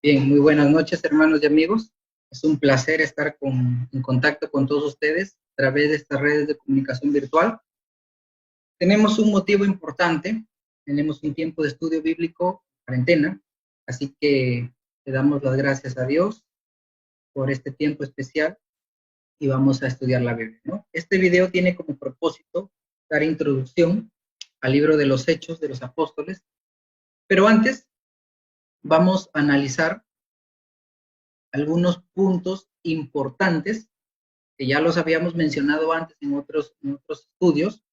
Bien, muy buenas noches, hermanos y amigos. Es un placer estar en contacto con todos ustedes a través de estas redes de comunicación virtual. Tenemos un motivo importante, tenemos un tiempo de estudio bíblico, cuarentena, así que le damos las gracias a Dios por este tiempo especial y vamos a estudiar la Biblia, ¿no? Este video tiene como propósito dar introducción al libro de los Hechos de los Apóstoles, pero antes vamos a analizar algunos puntos importantes que ya los habíamos mencionado antes en otros estudios,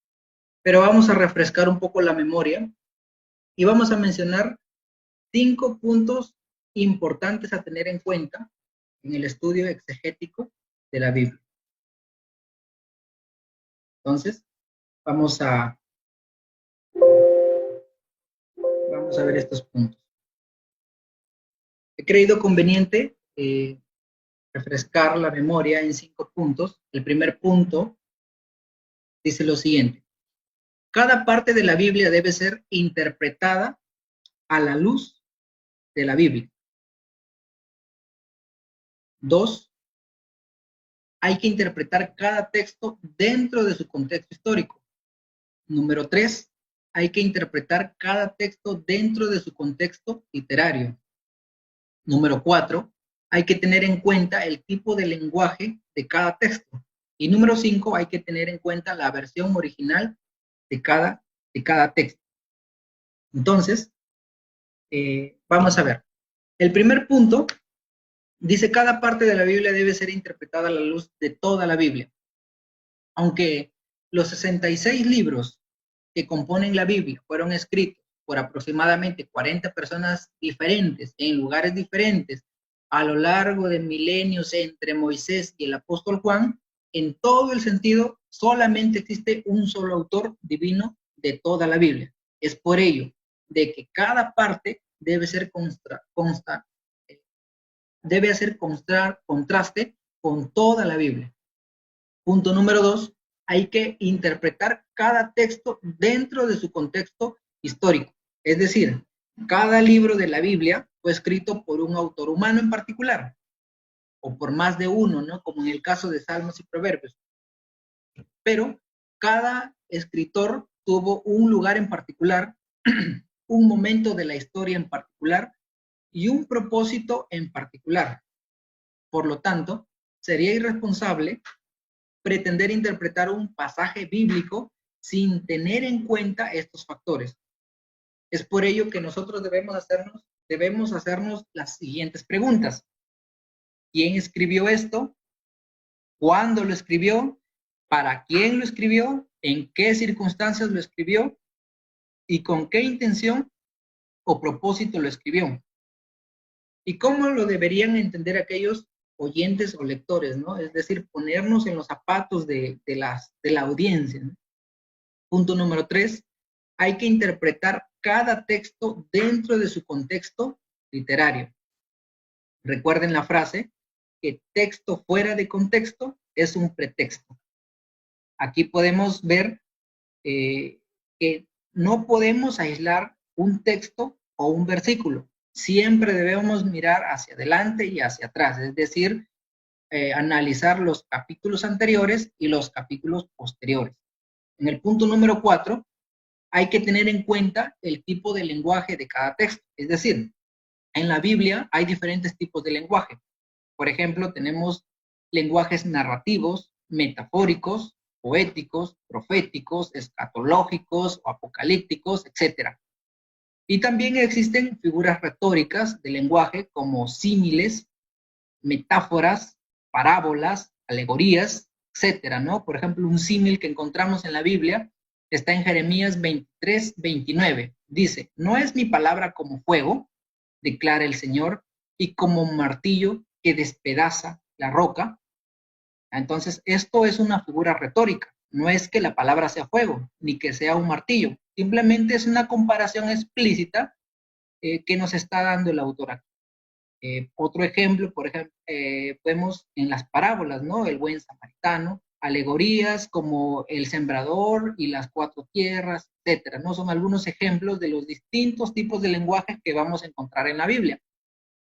pero vamos a refrescar un poco la memoria y vamos a mencionar 5 puntos importantes a tener en cuenta en el estudio exegético de la Biblia. Entonces, vamos a ver estos puntos. He creído conveniente refrescar la memoria en 5 puntos. El primer punto dice lo siguiente: cada parte de la Biblia debe ser interpretada a la luz de la Biblia. 2, hay que interpretar cada texto dentro de su contexto histórico. Número 3, hay que interpretar cada texto dentro de su contexto literario. Número 4, hay que tener en cuenta el tipo de lenguaje de cada texto. Y número 5, hay que tener en cuenta la versión original de cada texto. Entonces, vamos a ver. El primer punto dice: cada parte de la Biblia debe ser interpretada a la luz de toda la Biblia. Aunque los 66 libros que componen la Biblia fueron escritos por aproximadamente 40 personas diferentes, en lugares diferentes, a lo largo de milenios entre Moisés y el apóstol Juan, en todo el sentido, solamente existe un solo autor divino de toda la Biblia. Es por ello de que cada parte debe hacer contraste con toda la Biblia. Punto número 2, hay que interpretar cada texto dentro de su contexto histórico. Es decir, cada libro de la Biblia fue escrito por un autor humano en particular, o por más de uno, ¿no? Como en el caso de Salmos y Proverbios. Pero cada escritor tuvo un lugar en particular, un momento de la historia en particular y un propósito en particular. Por lo tanto, sería irresponsable pretender interpretar un pasaje bíblico sin tener en cuenta estos factores. Es por ello que nosotros debemos hacernos las siguientes preguntas: ¿quién escribió esto? ¿Cuándo lo escribió? ¿Para quién lo escribió? ¿En qué circunstancias lo escribió? ¿Y con qué intención o propósito lo escribió? ¿Y cómo lo deberían entender aquellos oyentes o lectores, ¿no? Es decir, ponernos en los zapatos de la audiencia, ¿no? Punto número 3, hay que interpretar cada texto dentro de su contexto literario. Recuerden la frase, que texto fuera de contexto es un pretexto. Aquí podemos ver que no podemos aislar un texto o un versículo. Siempre debemos mirar hacia adelante y hacia atrás, es decir, analizar los capítulos anteriores y los capítulos posteriores. En el punto número 4, hay que tener en cuenta el tipo de lenguaje de cada texto. Es decir, en la Biblia hay diferentes tipos de lenguaje. Por ejemplo, tenemos lenguajes narrativos, metafóricos, poéticos, proféticos, escatológicos o apocalípticos, etc. Y también existen figuras retóricas de lenguaje como símiles, metáforas, parábolas, alegorías, etcétera, ¿no? Por ejemplo, un símil que encontramos en la Biblia está en Jeremías 23, 29. Dice: no es mi palabra como fuego, declara el Señor, y como un martillo que despedaza la roca. Entonces, esto es una figura retórica. No es que la palabra sea fuego, ni que sea un martillo. Simplemente es una comparación explícita que nos está dando el autor aquí. Otro ejemplo, por ejemplo, vemos en las parábolas, ¿no? El buen samaritano, alegorías como el sembrador y las 4 tierras, etcétera, ¿no? Son algunos ejemplos de los distintos tipos de lenguajes que vamos a encontrar en la Biblia.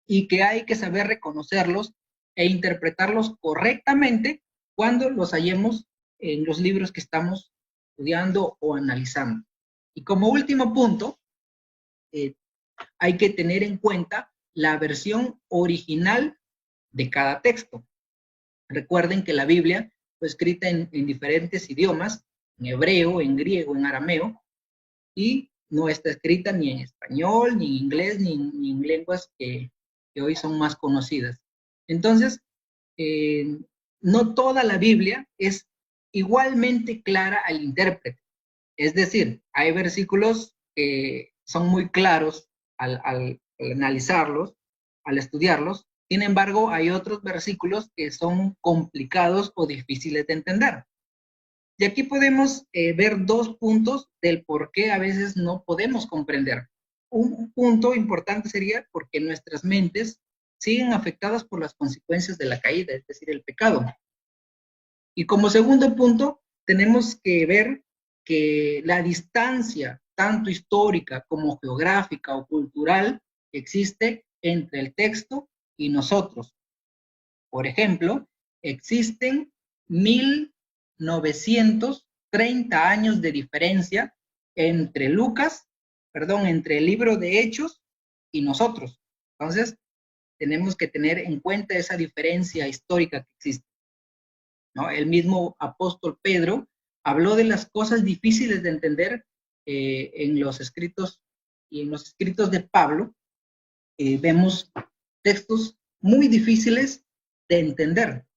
y que hay que saber reconocerlos e interpretarlos correctamente cuando los hallemos en los libros que estamos estudiando o analizando. Y como último punto, hay que tener en cuenta la versión original de cada texto. Recuerden que la Biblia fue escrita en diferentes idiomas, en hebreo, en griego, en arameo, y no está escrita ni en español, ni en inglés, ni en lenguas que hoy son más conocidas. Entonces, no toda la Biblia es igualmente clara al intérprete. Es decir, hay versículos que son muy claros al analizarlos, al estudiarlos. Sin embargo, hay otros versículos que son complicados o difíciles de entender. Y aquí podemos ver dos puntos del por qué a veces no podemos comprender. Un punto importante sería porque nuestras mentes siguen afectadas por las consecuencias de la caída, es decir, el pecado. Y como segundo punto, tenemos que ver que la distancia, tanto histórica como geográfica o cultural, existe entre el texto y nosotros. Por ejemplo, existen 1930 años de diferencia entre entre el libro de Hechos y nosotros. Entonces, tenemos que tener en cuenta esa diferencia histórica que existe, ¿no? El mismo apóstol Pedro habló de las cosas difíciles de entender en los escritos y en los escritos de Pablo. Vemos textos muy difíciles de entender.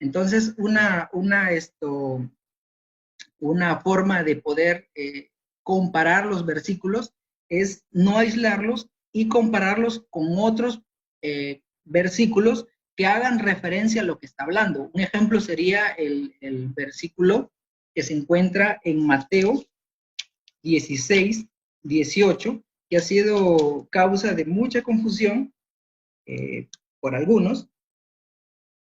Entonces, una forma de poder comparar los versículos es no aislarlos y compararlos con otros versículos que hagan referencia a lo que está hablando. Un ejemplo sería el versículo que se encuentra en Mateo 16, 18, que ha sido causa de mucha confusión por algunos.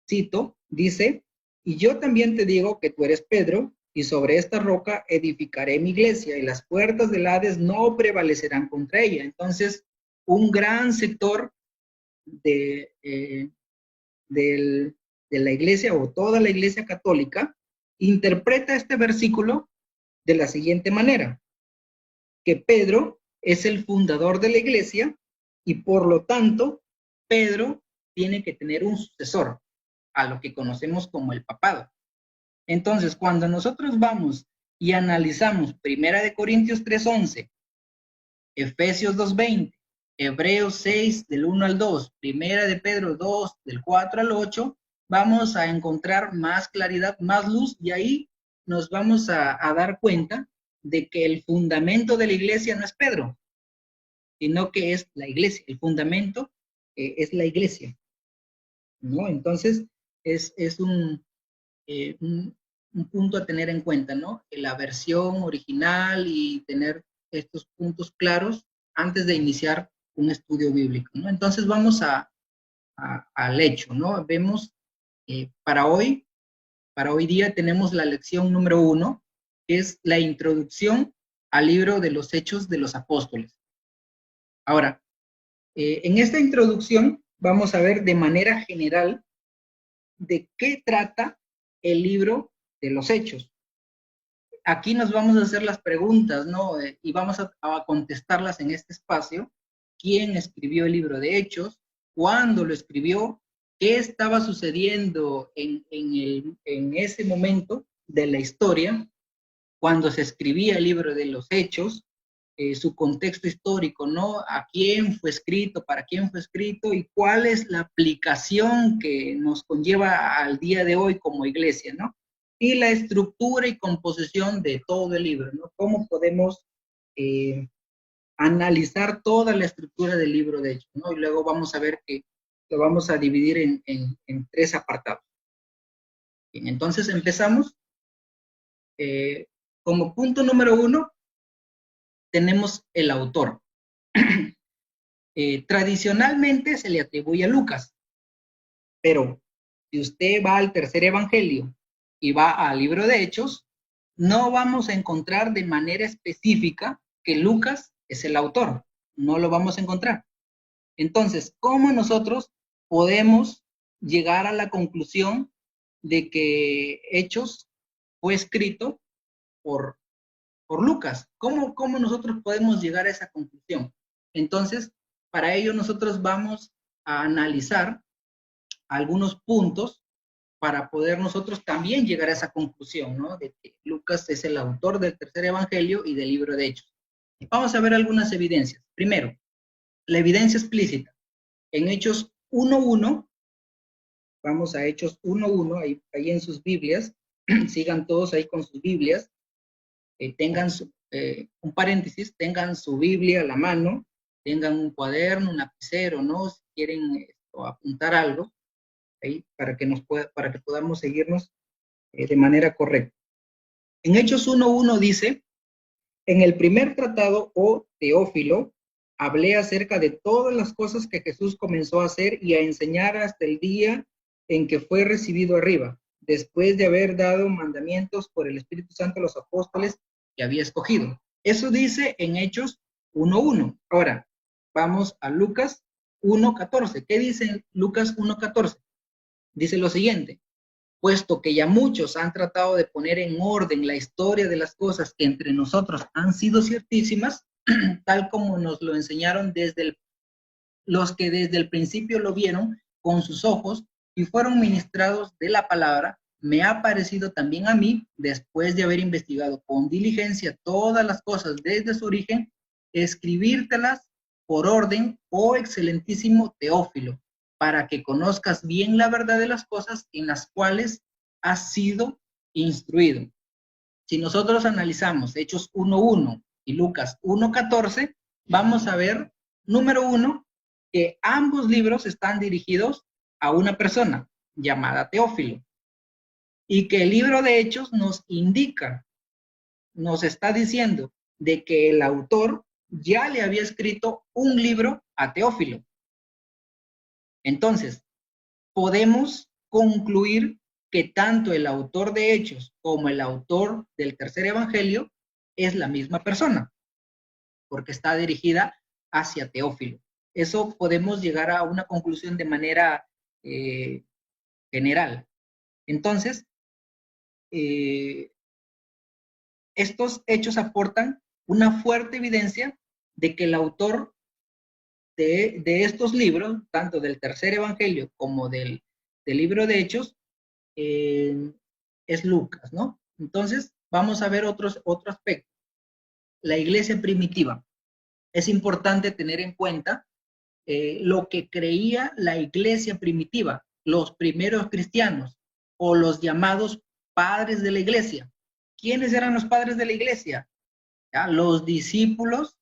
Cito, dice, y yo también te digo que tú eres Pedro, y sobre esta roca edificaré mi iglesia, y las puertas del Hades no prevalecerán contra ella. Entonces, un gran sector de la iglesia o toda la iglesia católica interpreta este versículo de la siguiente manera, que Pedro es el fundador de la iglesia y por lo tanto Pedro tiene que tener un sucesor, a lo que conocemos como el papado. Entonces, cuando nosotros vamos y analizamos 1 Corintios 3:11, Efesios 2:20, Hebreos 6 del 1 al 2, 1 de Pedro 2 del 4 al 8, vamos a encontrar más claridad, más luz, y ahí nos vamos a dar cuenta de que el fundamento de la iglesia no es Pedro, sino que es la iglesia. El fundamento es la iglesia, ¿no? Entonces, es un punto a tener en cuenta, ¿no? La versión original y tener estos puntos claros antes de iniciar un estudio bíblico, ¿no? Entonces vamos al hecho, ¿no? Vemos para hoy día tenemos la lección número 1, que es la introducción al libro de los Hechos de los Apóstoles. Ahora, en esta introducción vamos a ver de manera general de qué trata el libro de los Hechos. Aquí nos vamos a hacer las preguntas, ¿no? Y vamos a contestarlas en este espacio. ¿Quién escribió el libro de Hechos? ¿Cuándo lo escribió? ¿Qué estaba sucediendo en ese momento de la historia cuando se escribía el libro de los Hechos? Su contexto histórico, ¿no? ¿A quién fue escrito? ¿Para quién fue escrito? ¿Y cuál es la aplicación que nos conlleva al día de hoy como iglesia, ¿no? Y la estructura y composición de todo el libro, ¿no? ¿Cómo podemos analizar toda la estructura del libro de Hechos, ¿no? Y luego vamos a ver que lo vamos a dividir en 3 apartados. Bien, entonces empezamos. Como punto número 1, tenemos el autor. Tradicionalmente se le atribuye a Lucas, pero si usted va al tercer evangelio y va al libro de Hechos, no vamos a encontrar de manera específica que Lucas es el autor. No lo vamos a encontrar. Entonces, ¿cómo nosotros podemos llegar a la conclusión de que Hechos fue escrito por, por Lucas? ¿Cómo nosotros podemos llegar a esa conclusión? Entonces, para ello nosotros vamos a analizar algunos puntos para poder nosotros también llegar a esa conclusión, ¿no? De que Lucas es el autor del tercer evangelio y del libro de Hechos. Vamos a ver algunas evidencias. Primero, la evidencia explícita. En Hechos 1:1, vamos a Hechos 1:1, ahí en sus Biblias, sigan todos ahí con sus Biblias, tengan un paréntesis, tengan su Biblia a la mano, tengan un cuaderno, un lapicero, ¿no? Si quieren apuntar algo, ahí, para que podamos seguirnos de manera correcta. En Hechos 1:1 dice, en el primer tratado, oh Teófilo, hablé acerca de todas las cosas que Jesús comenzó a hacer y a enseñar hasta el día en que fue recibido arriba, después de haber dado mandamientos por el Espíritu Santo a los apóstoles que había escogido. Eso dice en Hechos 1:1. Ahora, vamos a Lucas 1:14. ¿Qué dice en Lucas 1:14? Dice lo siguiente: puesto que ya muchos han tratado de poner en orden la historia de las cosas que entre nosotros han sido ciertísimas, tal como nos lo enseñaron los que desde el principio lo vieron con sus ojos y fueron ministrados de la palabra, me ha parecido también a mí, después de haber investigado con diligencia todas las cosas desde su origen, escribírtelas por orden, oh excelentísimo Teófilo, para que conozcas bien la verdad de las cosas en las cuales has sido instruido. Si nosotros analizamos Hechos 1:1 y Lucas 1:14, vamos a ver, número uno, que ambos libros están dirigidos a una persona llamada Teófilo, y que el libro de Hechos nos indica, nos está diciendo de que el autor ya le había escrito un libro a Teófilo. Entonces, podemos concluir que tanto el autor de Hechos como el autor del tercer evangelio es la misma persona, porque está dirigida hacia Teófilo. Eso podemos llegar a una conclusión de manera general. Entonces, estos hechos aportan una fuerte evidencia de que el autor de estos libros, tanto del tercer evangelio como del libro de Hechos, es Lucas, ¿no? Entonces, vamos a ver otro aspecto. La iglesia primitiva. Es importante tener en cuenta lo que creía la iglesia primitiva, los primeros cristianos o los llamados padres de la iglesia. ¿Quiénes eran los padres de la iglesia? ¿Ya? Los discípulos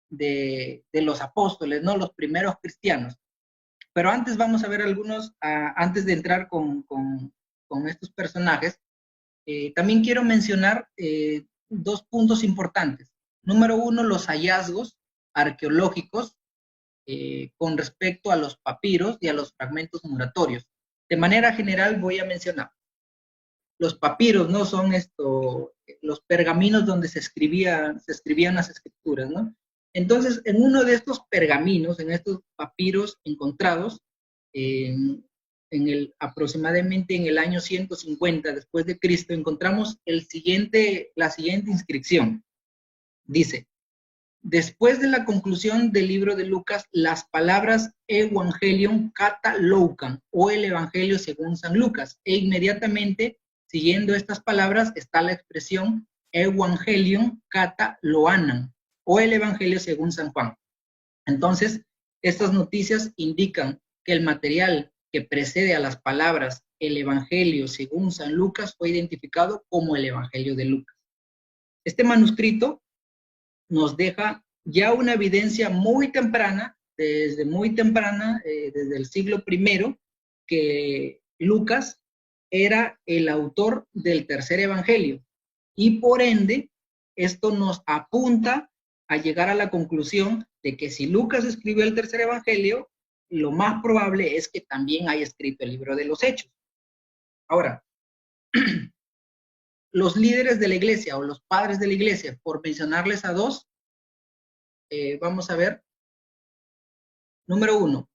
de los apóstoles, ¿no? Los primeros cristianos. Pero antes vamos a ver algunos, antes de entrar con estos personajes, también quiero mencionar dos puntos importantes. Número uno, los hallazgos arqueológicos con respecto a los papiros y a los fragmentos muratorios. De manera general voy a mencionar. Los papiros, ¿no? Son los pergaminos donde se escribían las escrituras, ¿no? Entonces, en uno de estos pergaminos, en estos papiros encontrados, aproximadamente en el año 150 después de Cristo, encontramos la siguiente inscripción. Dice: después de la conclusión del libro de Lucas, las palabras Evangelion kata Loukan, o el Evangelio según San Lucas, e inmediatamente siguiendo estas palabras está la expresión Evangelion kata Loanan, o el Evangelio según San Juan. Entonces, estas noticias indican que el material que precede a las palabras el Evangelio según San Lucas fue identificado como el Evangelio de Lucas. Este manuscrito nos deja ya una evidencia muy temprana, desde el siglo I, que Lucas era el autor del tercer evangelio. Y por ende, esto nos apunta a llegar a la conclusión de que si Lucas escribió el tercer evangelio, lo más probable es que también haya escrito el libro de los Hechos. Ahora, los líderes de la iglesia o los padres de la iglesia, por mencionarles a dos, vamos a ver, Número 1,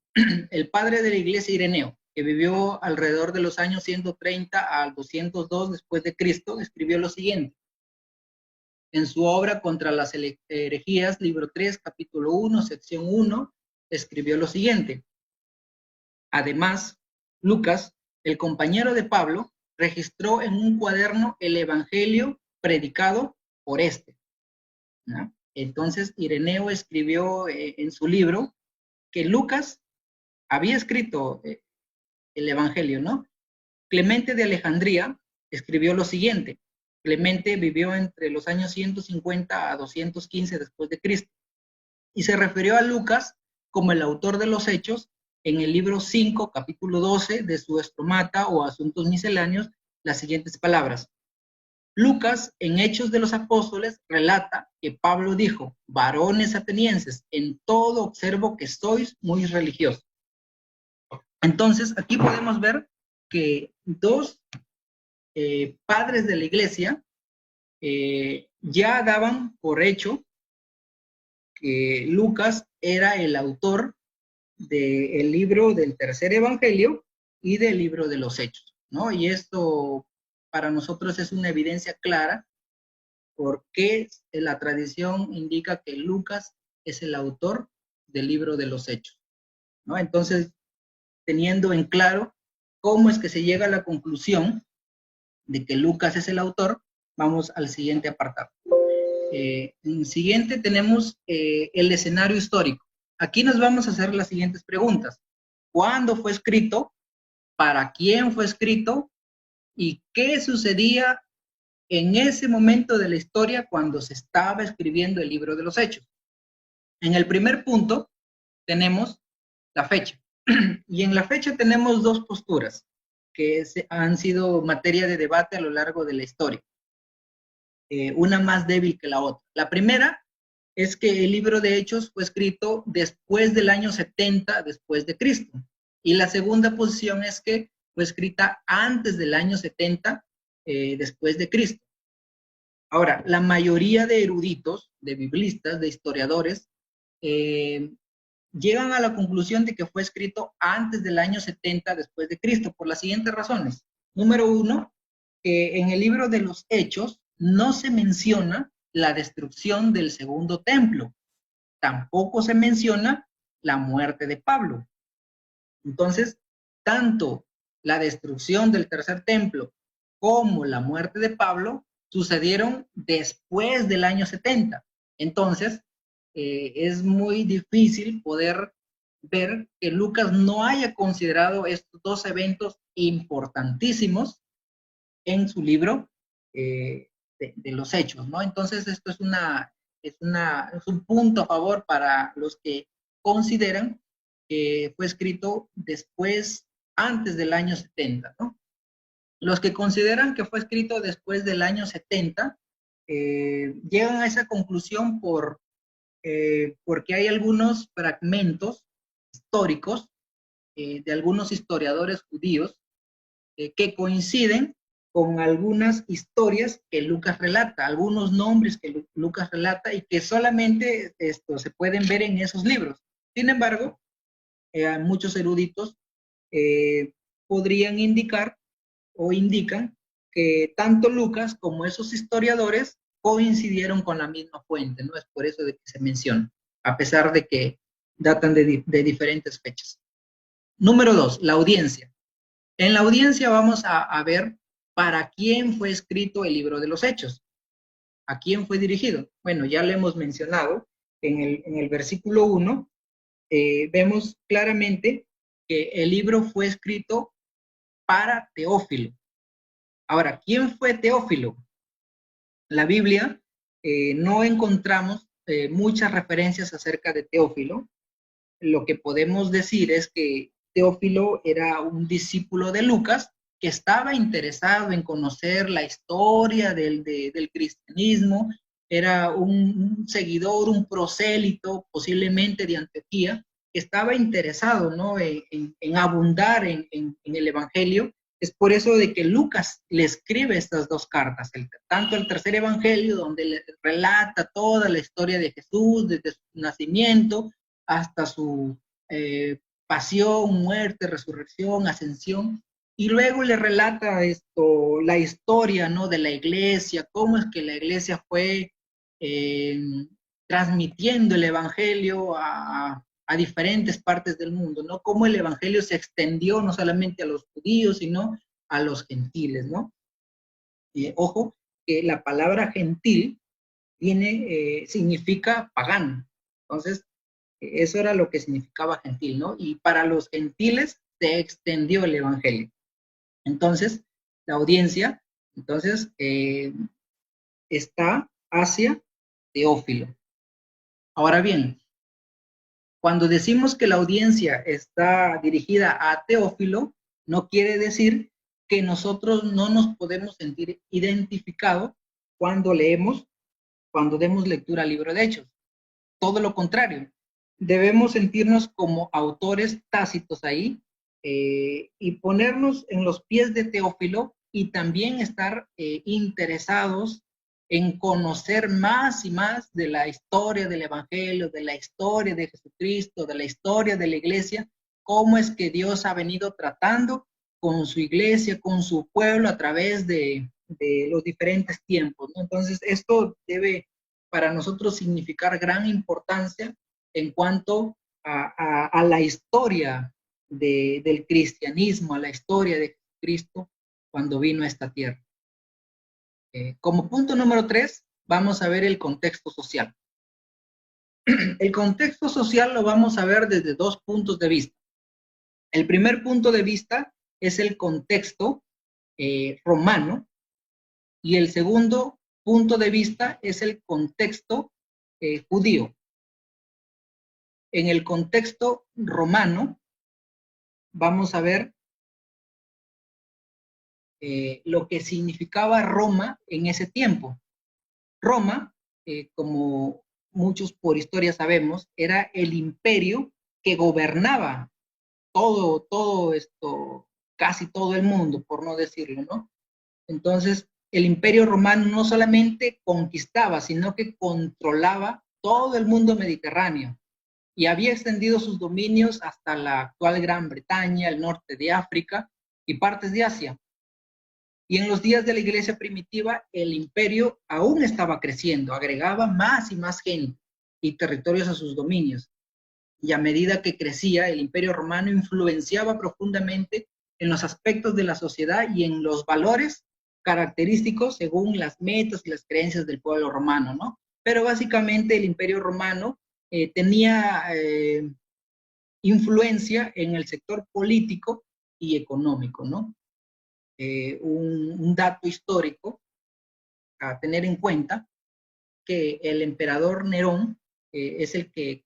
el padre de la iglesia Ireneo, que vivió alrededor de los años 130 al 202 después de Cristo, escribió lo siguiente. En su obra Contra las herejías, libro 3, capítulo 1, sección 1, escribió lo siguiente. Además, Lucas, el compañero de Pablo, registró en un cuaderno el evangelio predicado por este, ¿no? Entonces, Ireneo escribió en su libro que Lucas había escrito el evangelio, ¿no? Clemente de Alejandría escribió lo siguiente. Clemente vivió entre los años 150 a 215 después de Cristo y se refirió a Lucas como el autor de los Hechos en el libro 5, capítulo 12 de su Estromata o Asuntos Misceláneos, las siguientes palabras. Lucas, en Hechos de los Apóstoles, relata que Pablo dijo, varones atenienses, en todo observo que sois muy religiosos. Entonces, aquí podemos ver que dos padres de la iglesia ya daban por hecho que Lucas era el autor del libro del tercer evangelio y del libro de los Hechos, ¿no? Y esto para nosotros es una evidencia clara porque la tradición indica que Lucas es el autor del libro de los Hechos, ¿no? Entonces, teniendo en claro cómo es que se llega a la conclusión de que Lucas es el autor, vamos al siguiente apartado. En el siguiente tenemos el escenario histórico. Aquí nos vamos a hacer las siguientes preguntas. ¿Cuándo fue escrito? ¿Para quién fue escrito? ¿Y qué sucedía en ese momento de la historia cuando se estaba escribiendo el libro de los Hechos? En el primer punto tenemos la fecha. Y en la fecha tenemos dos posturas que han sido materia de debate a lo largo de la historia. Una más débil que la otra. La primera es que el libro de Hechos fue escrito después del año 70 después de Cristo. Y la segunda posición es que fue escrita antes del año 70 después de Cristo. Ahora, la mayoría de eruditos, de biblistas, de historiadores, llegan a la conclusión de que fue escrito antes del año 70 después de Cristo, por las siguientes razones. Número 1, en el libro de los Hechos no se menciona la destrucción del segundo templo. Tampoco se menciona la muerte de Pablo. Entonces, tanto la destrucción del tercer templo como la muerte de Pablo sucedieron después del año 70. Entonces, es muy difícil poder ver que Lucas no haya considerado estos dos eventos importantísimos en su libro de los Hechos, ¿no? Entonces, esto es un punto a favor para los que consideran que fue escrito después, antes del año 70, ¿no? Los que consideran que fue escrito después del año 70 llegan a esa conclusión porque hay algunos fragmentos históricos de algunos historiadores judíos que coinciden con algunas historias que Lucas relata, algunos nombres que Lucas relata y que solamente se pueden ver en esos libros. Sin embargo, muchos eruditos podrían indicar o indican que tanto Lucas como esos historiadores coincidieron con la misma fuente, ¿no? Es por eso de que se menciona, a pesar de que datan de diferentes fechas. Número 2, la audiencia. En la audiencia vamos a ver para quién fue escrito el libro de los Hechos. ¿A quién fue dirigido? Bueno, ya lo hemos mencionado en el versículo 1. Vemos claramente que el libro fue escrito para Teófilo. Ahora, ¿quién fue Teófilo? La Biblia no encontramos muchas referencias acerca de Teófilo. Lo que podemos decir es que Teófilo era un discípulo de Lucas que estaba interesado en conocer la historia del cristianismo, era un seguidor, un prosélito, posiblemente de Antioquía, que estaba interesado, ¿no?, en abundar en el Evangelio. Es por eso de que Lucas le escribe estas dos cartas, tanto el tercer Evangelio, donde le relata toda la historia de Jesús, desde su nacimiento hasta su pasión, muerte, resurrección, ascensión, y luego le relata la historia, ¿no?, de la iglesia, cómo es que la iglesia fue transmitiendo el evangelio a diferentes partes del mundo, ¿no? Cómo el evangelio se extendió no solamente a los judíos, sino a los gentiles, ¿no? Ojo, que la palabra gentil significa pagano. Entonces, eso era lo que significaba gentil, ¿no? Y para los gentiles se extendió el evangelio. Entonces, la audiencia, está hacia Teófilo. Ahora bien, cuando decimos que la audiencia está dirigida a Teófilo, no quiere decir que nosotros no nos podemos sentir identificados cuando demos lectura al libro de Hechos. Todo lo contrario, debemos sentirnos como autores tácitos ahí y ponernos en los pies de Teófilo y también estar interesados en conocer más y más de la historia del Evangelio, de la historia de Jesucristo, de la historia de la iglesia, cómo es que Dios ha venido tratando con su iglesia, con su pueblo a través de los diferentes tiempos, ¿no? Entonces, esto debe para nosotros significar gran importancia en cuanto a la historia del cristianismo, a la historia de Cristo cuando vino a esta tierra. Como punto número 3, vamos a ver el contexto social. El contexto social lo vamos a ver desde 2 puntos de vista. El primer punto de vista es el contexto romano y el segundo punto de vista es el contexto judío. En el contexto romano vamos a ver lo que significaba Roma en ese tiempo. Roma, como muchos por historia sabemos, era el imperio que gobernaba todo esto, casi todo el mundo, por no decirlo, ¿no? Entonces, el imperio romano no solamente conquistaba, sino que controlaba todo el mundo mediterráneo y había extendido sus dominios hasta la actual Gran Bretaña, el norte de África y partes de Asia. Y en los días de la iglesia primitiva, el imperio aún estaba creciendo, agregaba más y más gente y territorios a sus dominios. Y a medida que crecía, el imperio romano influenciaba profundamente en los aspectos de la sociedad y en los valores característicos según las metas y las creencias del pueblo romano, ¿no? Pero básicamente el imperio romano tenía influencia en el sector político y económico, ¿no? Un dato histórico a tener en cuenta, que el emperador Nerón es el que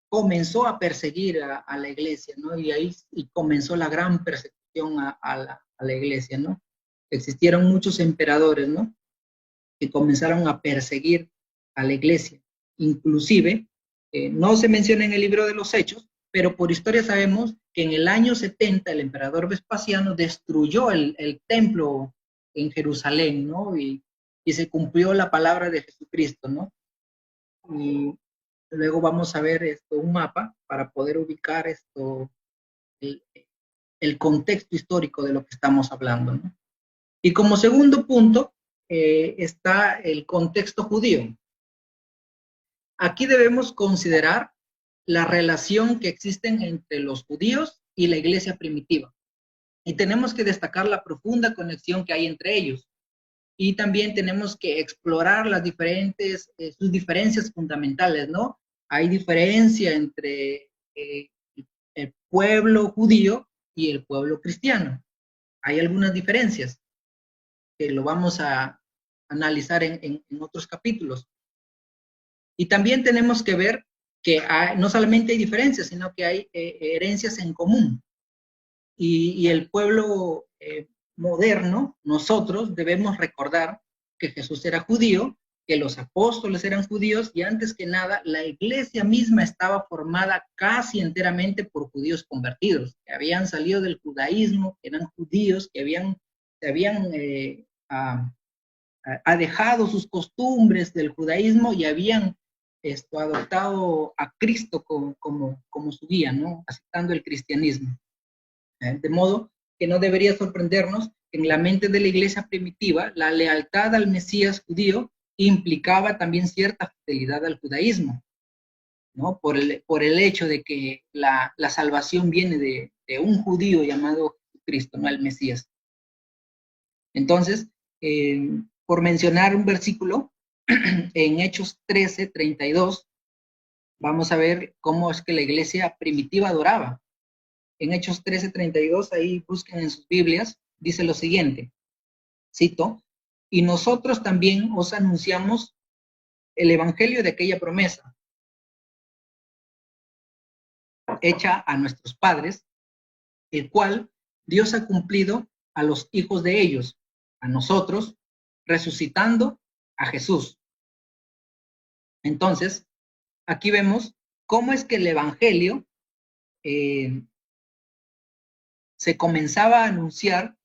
comenzó a perseguir a la iglesia, ¿no? Y ahí comenzó la gran persecución a la iglesia, ¿no? Existieron muchos emperadores, ¿no?, que comenzaron a perseguir a la iglesia. Inclusive, no se menciona en el libro de los Hechos, pero por historia sabemos que en el año 70 el emperador Vespasiano destruyó el templo en Jerusalén, ¿no? Y se cumplió la palabra de Jesucristo, ¿no? Y luego vamos a ver un mapa para poder ubicar el contexto histórico de lo que estamos hablando, ¿no? Y como segundo punto está el contexto judío. Aquí debemos considerar la relación que existen entre los judíos y la iglesia primitiva. Y tenemos que destacar la profunda conexión que hay entre ellos. Y también tenemos que explorar sus diferencias fundamentales, ¿no? Hay diferencia entre el pueblo judío y el pueblo cristiano. Hay algunas diferencias que lo vamos a analizar en otros capítulos. Y también tenemos que ver que no solamente hay diferencias, sino que hay herencias en común. Y el pueblo moderno, nosotros debemos recordar que Jesús era judío, que los apóstoles eran judíos y antes que nada la iglesia misma estaba formada casi enteramente por judíos convertidos, que habían salido del judaísmo, que eran judíos, que se habían dejado sus costumbres del judaísmo y habían adoptado a Cristo como su guía, ¿no? Aceptando el cristianismo. De modo que no debería sorprendernos que en la mente de la iglesia primitiva la lealtad al Mesías judío implicaba también cierta fidelidad al judaísmo, ¿no? Por el hecho de que la salvación viene de un judío llamado Cristo, no el Mesías. Entonces, por mencionar un versículo, en Hechos 13:32, vamos a ver cómo es que la iglesia primitiva adoraba. En Hechos 13:32, ahí busquen en sus Biblias, dice lo siguiente, cito, y nosotros también os anunciamos el evangelio de aquella promesa, hecha a nuestros padres, el cual Dios ha cumplido a los hijos de ellos, a nosotros, resucitando a Jesús. Entonces, aquí vemos cómo es que el evangelio se comenzaba a anunciar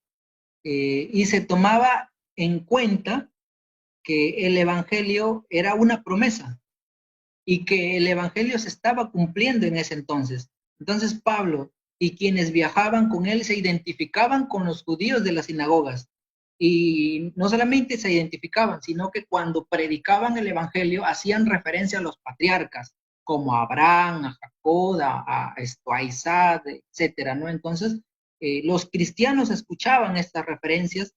y se tomaba en cuenta que el evangelio era una promesa y que el evangelio se estaba cumpliendo en ese entonces. Entonces Pablo y quienes viajaban con él se identificaban con los judíos de las sinagogas. Y no solamente se identificaban, sino que cuando predicaban el evangelio hacían referencia a los patriarcas, como a Abraham, a Jacob, a Isaac, etcétera, ¿no? Entonces, los cristianos escuchaban estas referencias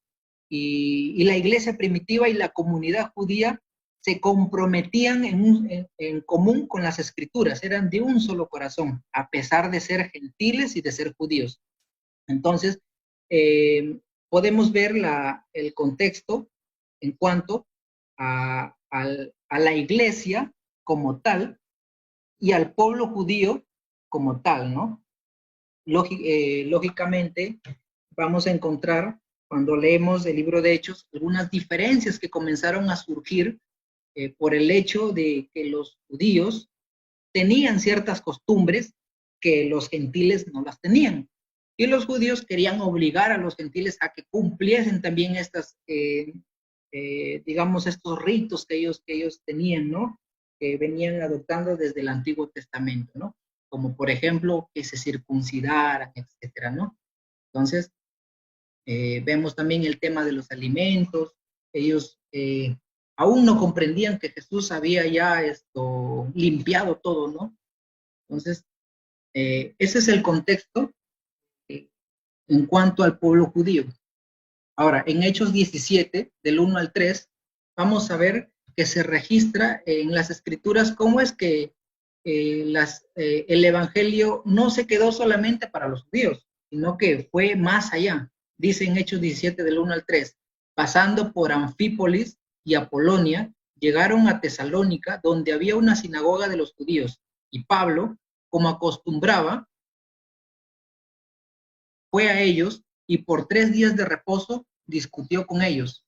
y la iglesia primitiva y la comunidad judía se comprometían en común con las escrituras, eran de un solo corazón, a pesar de ser gentiles y de ser judíos. Entonces, podemos ver el contexto en cuanto a la iglesia como tal y al pueblo judío como tal, ¿no? Lógicamente, vamos a encontrar, cuando leemos el libro de Hechos, algunas diferencias que comenzaron a surgir por el hecho de que los judíos tenían ciertas costumbres que los gentiles no las tenían. Y los judíos querían obligar a los gentiles a que cumpliesen también estas, digamos, estos ritos que ellos tenían, ¿no? Que venían adoptando desde el Antiguo Testamento, ¿no? Como por ejemplo, que se circuncidaran, etcétera, ¿no? Entonces, vemos también el tema de los alimentos. Ellos aún no comprendían que Jesús había ya limpiado todo, ¿no? Entonces, ese es el contexto en cuanto al pueblo judío. Ahora, en Hechos 17, del 1 al 3, vamos a ver que se registra en las escrituras cómo es que el evangelio no se quedó solamente para los judíos, sino que fue más allá. Dice en Hechos 17, del 1 al 3, pasando por Anfípolis y Apolonia, llegaron a Tesalónica, donde había una sinagoga de los judíos, y Pablo, como acostumbraba, fue a ellos y por 3 días de reposo discutió con ellos.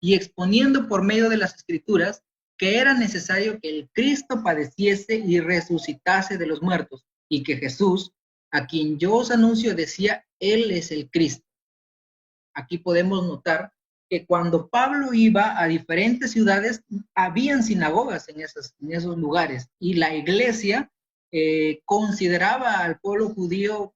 Y exponiendo por medio de las escrituras que era necesario que el Cristo padeciese y resucitase de los muertos, y que Jesús, a quien yo os anuncio, decía, Él es el Cristo. Aquí podemos notar que cuando Pablo iba a diferentes ciudades, habían sinagogas en esos lugares, y la iglesia consideraba al pueblo judío,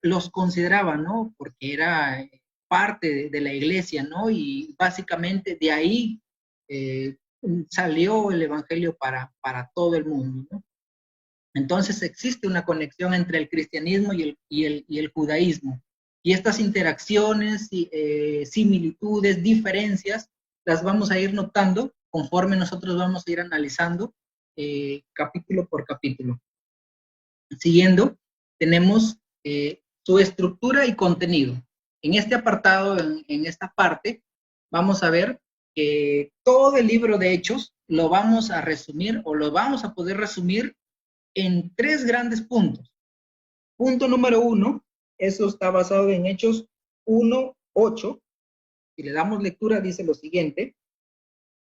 los consideraba, ¿no? Porque era parte de la iglesia, ¿no? Y básicamente de ahí salió el evangelio para todo el mundo, ¿no? Entonces existe una conexión entre el cristianismo y el judaísmo. Y estas interacciones, similitudes, diferencias, las vamos a ir notando conforme nosotros vamos a ir analizando capítulo por capítulo. Siguiendo, tenemos su estructura y contenido. En este apartado, en esta parte, vamos a ver que todo el libro de Hechos lo vamos a resumir o lo vamos a poder resumir en 3 grandes puntos. Punto número 1, eso está basado en Hechos 1:8. Si le damos lectura, dice lo siguiente: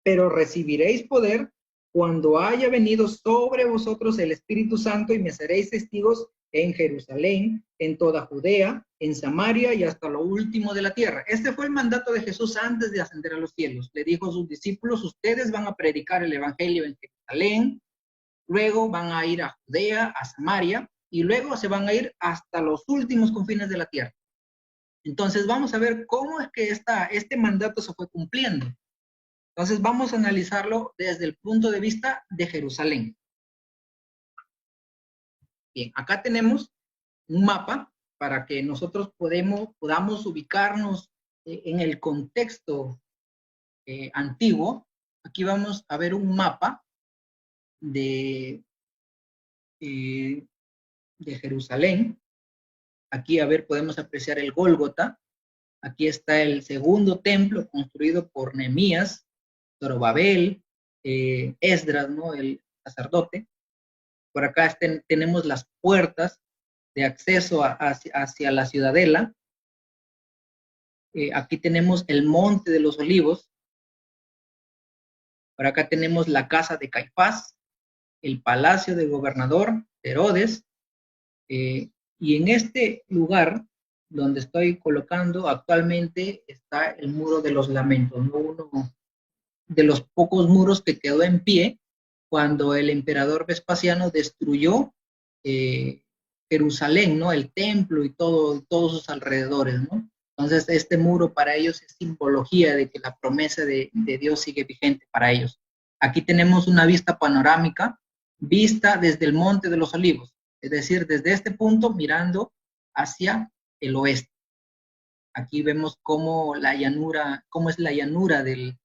pero recibiréis poder cuando haya venido sobre vosotros el Espíritu Santo y me seréis testigos en Jerusalén, en toda Judea, en Samaria y hasta lo último de la tierra. Este fue el mandato de Jesús antes de ascender a los cielos. Le dijo a sus discípulos, ustedes van a predicar el evangelio en Jerusalén, luego van a ir a Judea, a Samaria, y luego se van a ir hasta los últimos confines de la tierra. Entonces vamos a ver cómo es que este mandato se fue cumpliendo. Entonces vamos a analizarlo desde el punto de vista de Jerusalén. Bien, acá tenemos un mapa para que nosotros podamos ubicarnos en el contexto antiguo. Aquí vamos a ver un mapa de Jerusalén. Aquí, a ver, podemos apreciar el Gólgota. Aquí está el segundo templo construido por Nehemías, Zorobabel, Esdras, ¿no? El sacerdote. Por acá tenemos las puertas de acceso hacia la ciudadela. Aquí tenemos el Monte de los Olivos. Por acá tenemos la casa de Caifás, el palacio del gobernador Herodes. Y en este lugar donde estoy colocando actualmente está el muro de los lamentos, ¿no? Uno de los pocos muros que quedó en pie cuando el emperador Vespasiano destruyó Jerusalén, ¿no? El templo y todos sus alrededores, ¿no? Entonces, este muro para ellos es simbología de que la promesa de Dios sigue vigente para ellos. Aquí tenemos una vista panorámica, vista desde el Monte de los Olivos, es decir, desde este punto mirando hacia el oeste. Aquí vemos cómo es la llanura de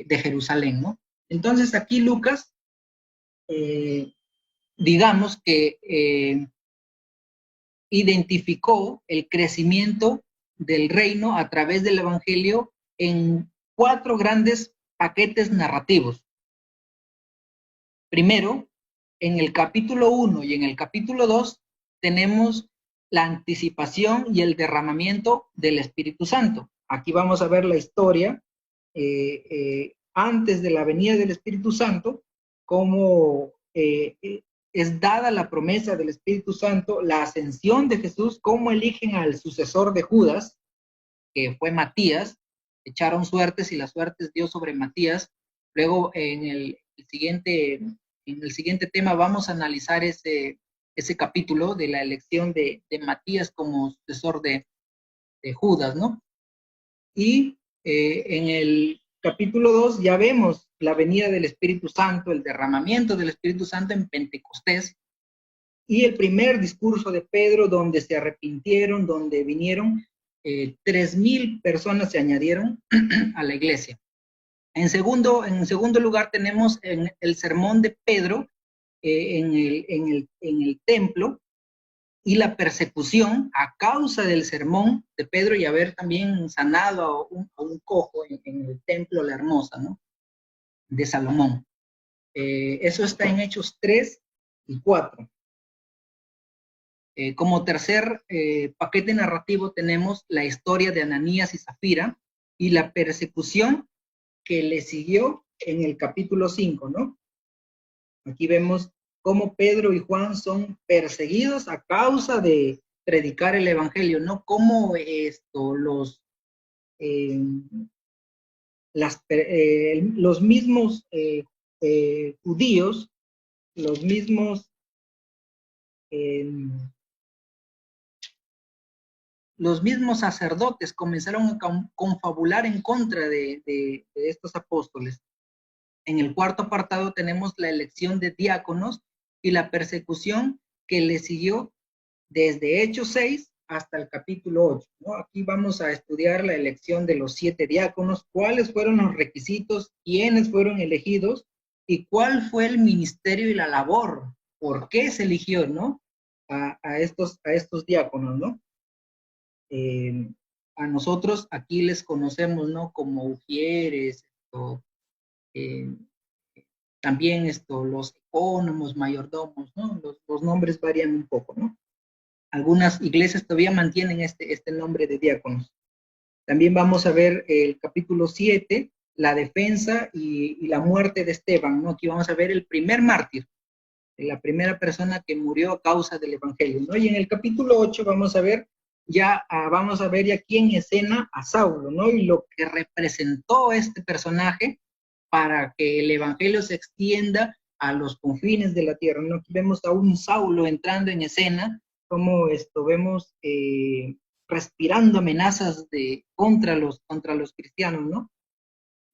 Jerusalén, ¿no? Entonces, aquí Lucas, digamos que identificó el crecimiento del reino a través del evangelio en 4 grandes paquetes narrativos. Primero, en el capítulo 1 y en el capítulo 2 tenemos la anticipación y el derramamiento del Espíritu Santo. Aquí vamos a ver la historia antes de la venida del Espíritu Santo, cómo es dada la promesa del Espíritu Santo, la ascensión de Jesús, cómo eligen al sucesor de Judas, que fue Matías, echaron suertes y las suertes dio sobre Matías. Luego en el siguiente tema vamos a analizar ese capítulo de la elección de Matías como sucesor de Judas, ¿no? Y en el capítulo 2 ya vemos la venida del Espíritu Santo, el derramamiento del Espíritu Santo en Pentecostés, y el primer discurso de Pedro donde se arrepintieron, donde vinieron 3,000 personas se añadieron a la iglesia. En segundo lugar tenemos el sermón de Pedro en el templo y la persecución a causa del sermón de Pedro y haber también sanado a un cojo en el templo La Hermosa, ¿no? De Salomón. Eso está en Hechos 3 y 4. Como tercer paquete narrativo tenemos la historia de Ananías y Zafira y la persecución que le siguió en el capítulo 5, ¿no? Aquí vemos cómo Pedro y Juan son perseguidos a causa de predicar el evangelio, ¿no? Cómo los mismos judíos, los mismos sacerdotes comenzaron a confabular en contra de estos apóstoles. En el cuarto apartado tenemos la elección de diáconos y la persecución que le siguió desde Hechos 6 hasta el capítulo 8, ¿no? Aquí vamos a estudiar la elección de los 7 diáconos, cuáles fueron los requisitos, quiénes fueron elegidos y cuál fue el ministerio y la labor, por qué se eligió, ¿no? A estos diáconos, ¿no? A nosotros aquí les conocemos, ¿no? Como ujieres, también los ecónomos, mayordomos, ¿no? Los nombres varían un poco, ¿no? Algunas iglesias todavía mantienen este nombre de diáconos. También vamos a ver el capítulo 7, la defensa y la muerte de Esteban, ¿no? Aquí vamos a ver el primer mártir. la primera persona que murió a causa del evangelio, ¿no? Y en el capítulo 8 vamos a ver ya aquí en escena a Saulo, ¿no? Y lo que representó este personaje para que el evangelio se extienda a los confines de la tierra, ¿no? Aquí vemos a un Saulo entrando en escena, como vemos respirando amenazas contra los cristianos, ¿no?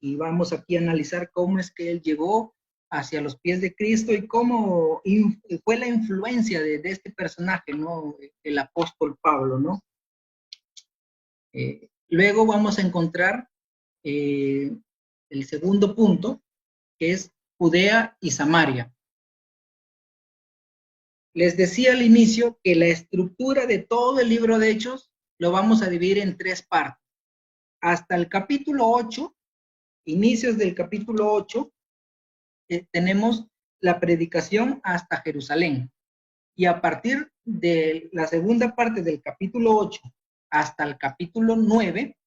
Y vamos aquí a analizar cómo es que él llegó hacia los pies de Cristo y cómo fue la influencia de este personaje, ¿no? El apóstol Pablo, ¿no? Luego vamos a encontrar el segundo punto, que es Judea y Samaria. Les decía al inicio que la estructura de todo el libro de Hechos lo vamos a dividir en 3 partes. Hasta el capítulo 8, inicios del capítulo 8, tenemos la predicación hasta Jerusalén. Y a partir de la segunda parte del capítulo 8 hasta el capítulo 9,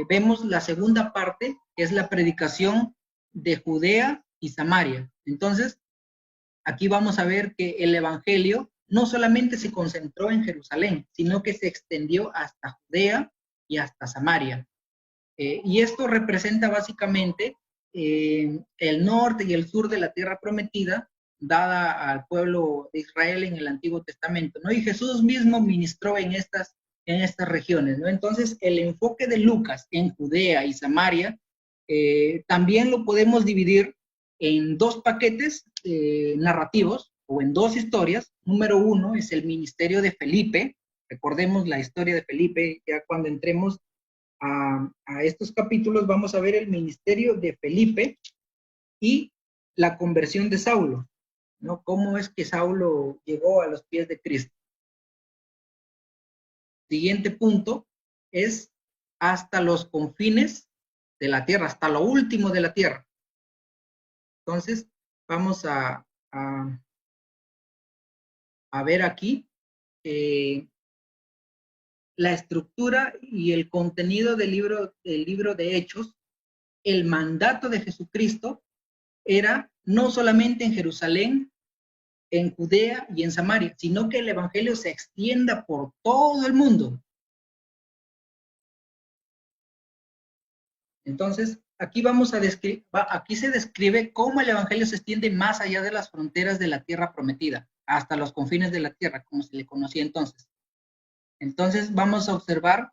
vemos la segunda parte, que es la predicación de Judea y Samaria. Entonces, aquí vamos a ver que el evangelio no solamente se concentró en Jerusalén, sino que se extendió hasta Judea y hasta Samaria. Y esto representa básicamente el norte y el sur de la tierra prometida, dada al pueblo de Israel en el Antiguo Testamento, ¿no? Y Jesús mismo ministró en estas regiones, ¿no? Entonces, el enfoque de Lucas en Judea y Samaria también lo podemos dividir en 2 paquetes narrativos o en 2 historias. Número 1 es el ministerio de Felipe. Recordemos la historia de Felipe, ya cuando entremos a estos capítulos vamos a ver el ministerio de Felipe y la conversión de Saulo, ¿no? Cómo es que Saulo llegó a los pies de Cristo. Siguiente punto es hasta los confines de la tierra, hasta lo último de la tierra. Entonces, vamos a ver aquí la estructura y el contenido del libro de Hechos. El mandato de Jesucristo era no solamente en Jerusalén, en Judea y en Samaria, sino que el evangelio se extienda por todo el mundo. Entonces, aquí aquí se describe cómo el evangelio se extiende más allá de las fronteras de la tierra prometida, hasta los confines de la tierra, como se le conocía entonces. Entonces, vamos a observar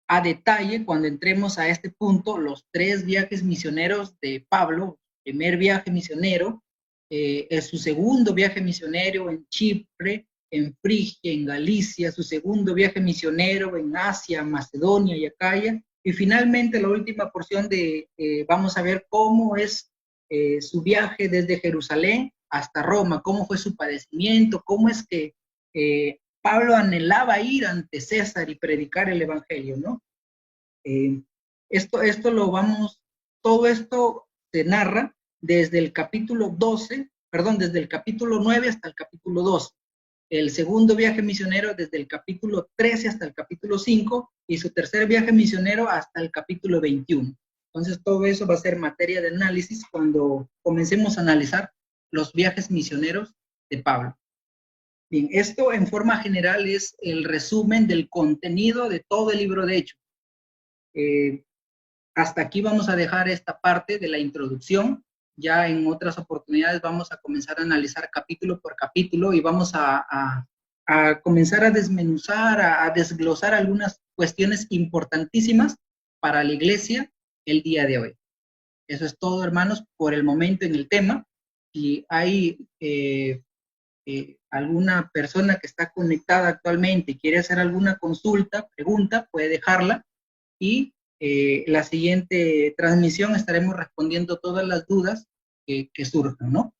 a detalle, cuando entremos a este punto, los 3 viajes misioneros de Pablo. Primer viaje misionero, es su segundo viaje misionero en Chipre, en Frigia, en Galicia, su segundo viaje misionero en Asia, Macedonia y Acaya, y finalmente la última porción vamos a ver cómo es su viaje desde Jerusalén hasta Roma, cómo fue su padecimiento, cómo es que Pablo anhelaba ir ante César y predicar el evangelio, ¿no? Todo esto se narra desde el capítulo 9 hasta el capítulo 12. El segundo viaje misionero desde el capítulo 13 hasta el capítulo 5 y su tercer viaje misionero hasta el capítulo 21. Entonces todo eso va a ser materia de análisis cuando comencemos a analizar los viajes misioneros de Pablo. Bien, esto en forma general es el resumen del contenido de todo el libro de Hechos. Hasta aquí vamos a dejar esta parte de la introducción. Ya en otras oportunidades vamos a comenzar a analizar capítulo por capítulo y vamos a comenzar a desmenuzar, a desglosar algunas cuestiones importantísimas para la iglesia el día de hoy. Eso es todo, hermanos, por el momento en el tema. Si hay alguna persona que está conectada actualmente y quiere hacer alguna consulta, pregunta, puede dejarla y la siguiente transmisión estaremos respondiendo todas las dudas que surjan, ¿no?